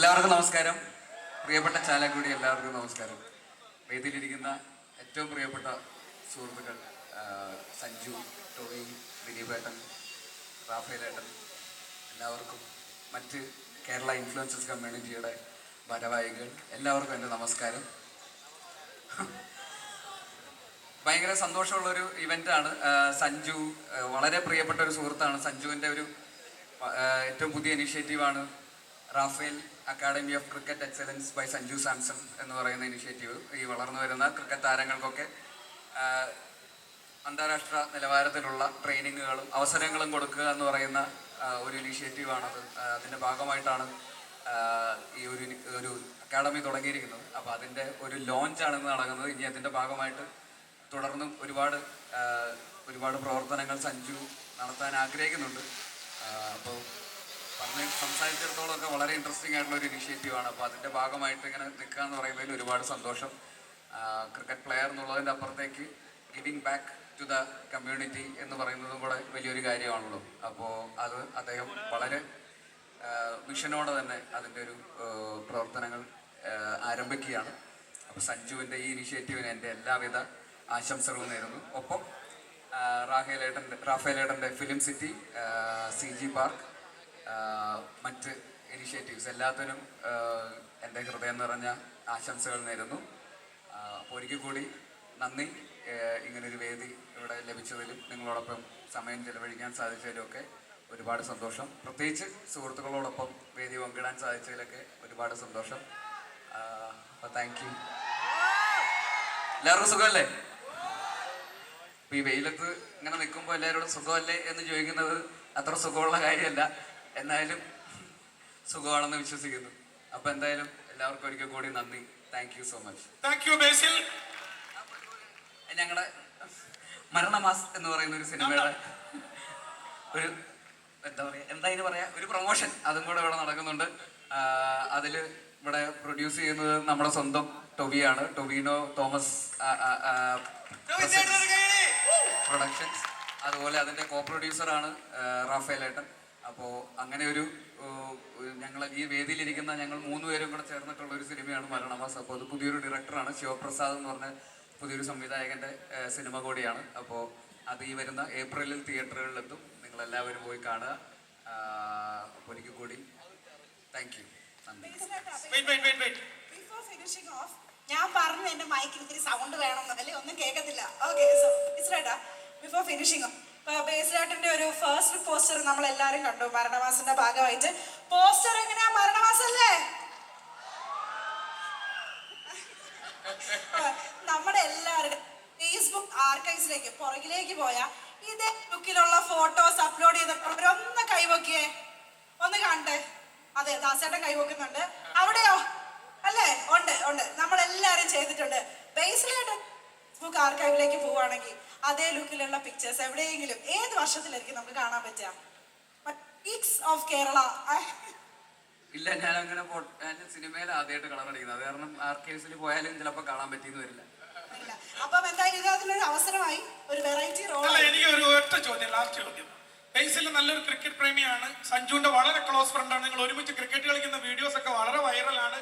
എല്ലാവർക്കും നമസ്കാരം. പ്രിയപ്പെട്ട ചാലക്കുടി എല്ലാവർക്കും നമസ്കാരം. വേദിയിലിരിക്കുന്ന ഏറ്റവും പ്രിയപ്പെട്ട സുഹൃത്തുക്കൾ സഞ്ജു, ടോവി, ദിലീപേട്ടൻ, റാഫേലേട്ടൻ, എല്ലാവർക്കും മറ്റ് കേരള ഇൻഫ്ലുവൻസസ് കമ്മ്യൂണിറ്റിയുടെ ഭാരവാഹികൾ എല്ലാവർക്കും എൻ്റെ നമസ്കാരം. ഭയങ്കര സന്തോഷമുള്ളൊരു ഇവൻ്റാണ്. സഞ്ജു വളരെ പ്രിയപ്പെട്ട ഒരു സുഹൃത്താണ്. സഞ്ജുവിൻ്റെ ഒരു ഏറ്റവും പുതിയ ഇനിഷ്യേറ്റീവാണ് Raphael academy of cricket excellence by Sanju Samson എന്ന് പറയുന്ന ഇനിഷ്യേറ്റീവ്. ഈ വളർന്നു വരുന്ന ക്രിക്കറ്റ് താരങ്ങൾക്കൊക്കെ അന്താരാഷ്ട്ര നിലവാരത്തിലുള്ള ട്രെയിനിങ്ങുകളും അവസരങ്ങളും കൊടുക്കുക എന്ന് പറയുന്ന ഒരു ഇനിഷ്യേറ്റീവാണത്. അതിൻ്റെ ഭാഗമായിട്ടാണ് ഈ ഒരു അക്കാഡമി തുടങ്ങിയിരിക്കുന്നത്. അപ്പോൾ അതിൻ്റെ ഒരു ലോഞ്ചാണ് ഇന്ന് നടക്കുന്നത്. ഇനി അതിൻ്റെ ഭാഗമായിട്ട് തുടർന്നും ഒരുപാട് പ്രവർത്തനങ്ങൾ സഞ്ജു നടത്താൻ ആഗ്രഹിക്കുന്നുണ്ട്. അപ്പോൾ സംസാരിച്ചിടത്തോളമൊക്കെ വളരെ ഇൻട്രസ്റ്റിംഗ് ആയിട്ടുള്ള ഒരു ഇനിഷ്യേറ്റീവാണ്. അപ്പോൾ അതിൻ്റെ ഭാഗമായിട്ട് ഇങ്ങനെ നിൽക്കുക എന്ന് പറയുന്നതിൽ ഒരുപാട് സന്തോഷം. ക്രിക്കറ്റ് പ്ലെയർ എന്നുള്ളതിൻ്റെ അപ്പുറത്തേക്ക് giving back to the community എന്ന് പറയുന്നതും കൂടെ വലിയൊരു കാര്യമാണല്ലോ. അപ്പോൾ അത് അദ്ദേഹം വളരെ വിഷനോടെ തന്നെ അതിൻ്റെ ഒരു പ്രവർത്തനങ്ങൾ ആരംഭിക്കുകയാണ്. അപ്പോൾ സഞ്ജുവിൻ്റെ ഈ ഇനിഷ്യേറ്റീവിന് എൻ്റെ എല്ലാവിധ ആശംസകളും നേരുന്നു. ഒപ്പം റാഫേലേട്ടൻ്റെ ഫിലിം സിറ്റി, CG പാർക്ക്, മറ്റ് ഇനിഷ്യേറ്റീവ്സ് എല്ലാത്തിനും എൻ്റെ ഹൃദയം നിറഞ്ഞ ആശംസകൾ നേരുന്നു. അപ്പോൾ ഒരിക്കൽ കൂടി നന്ദി. ഇങ്ങനൊരു വേദി ഇവിടെ ലഭിച്ചതിലും നിങ്ങളോടൊപ്പം സമയം ചെലവഴിക്കാൻ സാധിച്ചതിലുമൊക്കെ ഒരുപാട് സന്തോഷം. പ്രത്യേകിച്ച് സുഹൃത്തുക്കളോടൊപ്പം വേദി പങ്കിടാൻ സാധിച്ചതിലൊക്കെ ഒരുപാട് സന്തോഷം. അപ്പോൾ താങ്ക് യു. എല്ലാവർക്കും സുഖമല്ലേ? ഇപ്പോൾ ഈ വെയിലത്ത് ഇങ്ങനെ നിൽക്കുമ്പോൾ എല്ലാവരോടും സുഖമല്ലേ എന്ന് ചോദിക്കുന്നത് അത്ര സുഖമുള്ള കാര്യമല്ല. എന്നാലും സുഖമാണെന്ന് വിശ്വസിക്കുന്നു. അപ്പോൾ എന്തായാലും എല്ലാവർക്കും ഒരിക്കൽ കൂടി നന്ദി. Thank you so much. Thank you Basil. ഞങ്ങളുടെ മരണമാസ് എന്ന് പറയുന്ന ഒരു സിനിമയുടെ ഒരു എന്താ പറയാ ഒരു പ്രൊമോഷൻ അതും കൂടെ ഇവിടെ നടക്കുന്നുണ്ട്. അതിൽ ഇവിടെ പ്രൊഡ്യൂസ് ചെയ്യുന്നത് നമ്മുടെ സ്വന്തം ടൊവിയാണ്, ടൊവിനോ തോമസ് പ്രൊഡക്ഷൻസ്. അതുപോലെ അതിൻ്റെ കോ പ്രൊഡ്യൂസറാണ് റാഫേലേട്ടൻ. അപ്പോൾ അങ്ങനെ ഞങ്ങൾ ഈ വേദിയിലിരിക്കുന്ന ഞങ്ങൾ 3 പേരും കൂടെ ചേർന്നിട്ടുള്ള ഒരു സിനിമയാണ് മരണമാസ്. അപ്പോൾ അത് പുതിയൊരു ഡയറക്ടറാണ്, ശിവപ്രസാദ് എന്ന് പറഞ്ഞ പുതിയൊരു സംവിധായകൻ്റെ സിനിമ കൂടിയാണ്. അപ്പോൾ അത് ഈ വരുന്ന ഏപ്രിലിൽ തിയേറ്ററുകളിലെത്തും. നിങ്ങളെല്ലാവരും പോയി കാണുക. അപ്പോൾ ഒരിക്കൽ കൂടി താങ്ക് യു. ഞാൻ പറഞ്ഞു എന്റെ മൈക്കിൽ ഇത്തിരി സൗണ്ട് വേണം, അല്ലേ ഒന്നും കേൾക്കത്തില്ല. ഓക്കെ, ബിഫോർ ഫിനിഷിംഗ് ബേസിലായിട്ടിന്റെ ഒരു ഫസ്റ്റ് പോസ്റ്റർ നമ്മൾ എല്ലാരും കണ്ടു മരണമാസിന്റെ ഭാഗമായിട്ട്. പോസ്റ്റർ എങ്ങനെയാ? മരണമാസല്ലേ? നമ്മുടെ എല്ലാവരുടെ ഫേസ്ബുക്ക് ആർക്കൈവ്സിലേക്ക് പുറകിലേക്ക് പോയാ ഇതേ ലുക്കിലുള്ള ഫോട്ടോസ് അപ്ലോഡ് ചെയ്തിട്ടുള്ളവരൊന്ന് കൈവക്കിയേ, ഒന്ന് കണ്ടേ. അതെ, ദാസേട്ടൻ കൈവക്കുന്നുണ്ട്. അവിടെയോ? അല്ലേ? ഉണ്ട്. നമ്മളെല്ലാരും ചെയ്തിട്ടുണ്ട്. ബേസിലായിട്ട് ഫേസ്ബുക്ക് ആർക്കൈവിലേക്ക് പോവുകയാണെങ്കിൽ അതേ ലുക്കിലുള്ള പിക്ചേഴ്സ് എവിടെയെങ്കിലും ഏത് വർഷത്തിലായിരിക്കും നമുക്ക് കാണാൻ പറ്റുക? ഓഫ് കേരള ഇല്ല, ഞാൻ അങ്ങനെ സിനിമയിൽ ആദ്യമായിട്ട് കളർ അടിക്കുന്നത്. അത് കാരണം ആർക്കൈവ്സിൽ പോയാലും ചിലപ്പോൾ കാണാൻ പറ്റിയെന്ന് വരില്ല. അപ്പം എന്തായാലും അതിനൊരു അവസരമായി ഒരു വെറൈറ്റി റോൾ. എനിക്ക് ഒരു ഒറ്റ ചോദ്യം, ലാസ്റ്റ് ചോദ്യം. ബേസിൽ നല്ലൊരു ക്രിക്കറ്റ് പ്രേമിയാണ്, സഞ്ജുവിന്റെ വളരെ ക്ലോസ് ഫ്രണ്ടാണ്. നിങ്ങൾ ഒരുമിച്ച് ക്രിക്കറ്റ് കളിക്കുന്ന വീഡിയോസ് ഒക്കെ വളരെ വൈറലാണ്.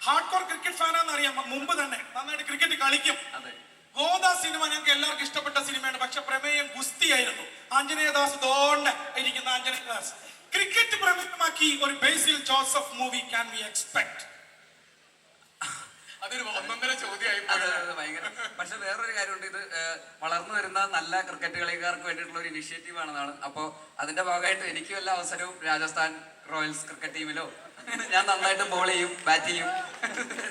ഹാർഡ് കോർ ക്രിക്കറ്റ് ഫാനാന്ന് അറിയാം, മുമ്പ് തന്നെ നന്നായിട്ട് ക്രിക്കറ്റ് കളിക്കും. ഗോദ സിനിമ ഞങ്ങൾക്ക് എല്ലാവർക്കും ഇഷ്ടപ്പെട്ട സിനിമയാണ്. പക്ഷെ പ്രമേയം ഗുസ്തിയായിരുന്നു. ആഞ്ജനേയദാസ് ദോണ്ട ഇരിക്കുന്ന ആഞ്ജനേയദാസ് ക്രിക്കറ്റ് പ്രമേയമാക്കി ഒരു Basil Joseph movie can we expect? അതൊരു ഒന്നൊന്നര ചോദ്യമായി. പക്ഷെ വേറൊരു കാര്യമുണ്ട്, ഇത് വളർന്നു വരുന്ന നല്ല ക്രിക്കറ്റ് കളിക്കാർക്ക് വേണ്ടിയിട്ടുള്ള ഒരു ഇനിഷ്യേറ്റീവ് ആണെന്നാണ്. അപ്പോൾ അതിന്റെ ഭാഗമായിട്ട് എനിക്ക് വല്ല അവസരവും രാജസ്ഥാൻ റോയൽസ് ക്രിക്കറ്റ് ടീമിലോ ഞാൻ നന്നായിട്ട് ബോൾ ചെയ്യും, ബാറ്റ് ചെയ്യും.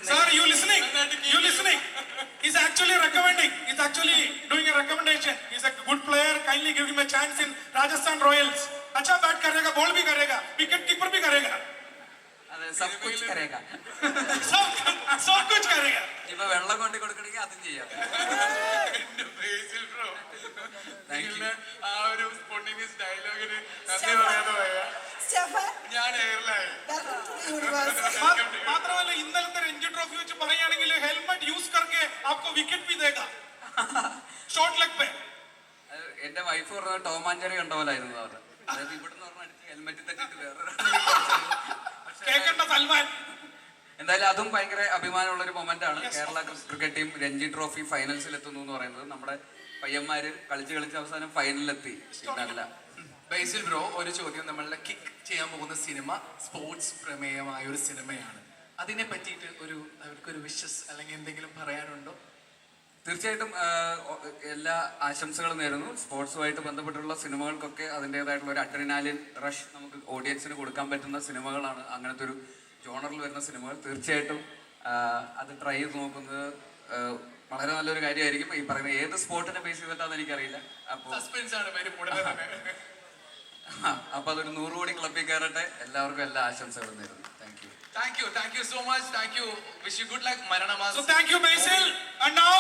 Sir, you listening? He's actually recommending. He's actually doing a recommendation. He's a good player. Kindly give him a chance in Rajasthan Royals. अच्छा बैट करेगा, बॉल भी करेगा, विकेट कीपर भी करेगा. सब कुछ करेगा. सब कुछ करेगा. ഇപ്പൊ വെള്ളം കൊണ്ട് കൊടുക്കണമെങ്കിൽ അതും ചെയ്യാം. ആ ഒരു സ്പോണ്ടേനിയസ് ഡയലോഗിന് നന്ദി പറയാതെ പോയാ ഞാൻ എയർലായി. മാത്രമല്ല ഇന്നലത്തെ രഞ്ജി ട്രോഫി വെച്ച് പറയുകയാണെങ്കിൽ ഹെൽമെറ്റ് യൂസ് करके आपको विकेट भी देगा शॉर्ट लेग पे. എന്റെ വൈഫ് പറഞ്ഞത് ടോം ആൻഡ് ജെറി കണ്ട പോലായിരുന്നു. അതായത് ഇവിടുന്ന് പറഞ്ഞ ഹെൽമെറ്റ് തട്ടിട്ട് വേറെ കേക്കണ്ട സൽമാൻ. എന്തായാലും അതും ഭയങ്കര അഭിമാനമുള്ള ഒരു മൊമെന്റ് ആണ്. Kerala cricket team Ranji trophy ഫൈനൽസിൽ എത്തുന്നു എന്ന് പറയുന്നത്. നമ്മുടെ പയ്യന്മാര് കളിച്ച് അവസാനം ഫൈനലിലെത്തി. ഇതല്ല ബേസിൽ ബ്രോ, ഒരു ചോദ്യം. നമ്മളുടെ കിക്ക് ചെയ്യാൻ പോകുന്ന സിനിമ സ്പോർട്സ് പ്രമേയമായ ഒരു സിനിമയാണ്. അതിനെ പറ്റിയിട്ട് അവർക്കൊരു വിഷസ് അല്ലെങ്കിൽ എന്തെങ്കിലും പറയാനുണ്ടോ? തീർച്ചയായിട്ടും എല്ലാ ആശംസകളും നേരുന്നു. സ്പോർട്സുമായിട്ട് ബന്ധപ്പെട്ടുള്ള സിനിമകൾക്കൊക്കെ അതിൻ്റെതായിട്ടുള്ള ഒരു അഡ്രിനാലിൻ റഷ് നമുക്ക് ഓഡിയൻസിന് കൊടുക്കാൻ പറ്റുന്ന സിനിമകളാണ് അങ്ങനത്തെ ഒരു ജോണറിൽ വരുന്ന സിനിമകൾ. തീർച്ചയായിട്ടും അത് ട്രൈ ചെയ്ത് നോക്കുന്നത് വളരെ നല്ലൊരു കാര്യമായിരിക്കും. ഈ പറയുന്ന ഏത് സ്പോർട്ടിനെ ബേസ് ചെയ്തിട്ടാന്ന് എനിക്കറിയില്ല. അപ്പോൾ അപ്പൊ അതൊരു 100 കോടി ക്ലബിൽ കയറട്ടെ. എല്ലാവർക്കും എല്ലാ ആശംസകളും നേരുന്നു. Thank you so much. Thank you. Wish you good luck. Maranama. So thank you, Basil. And now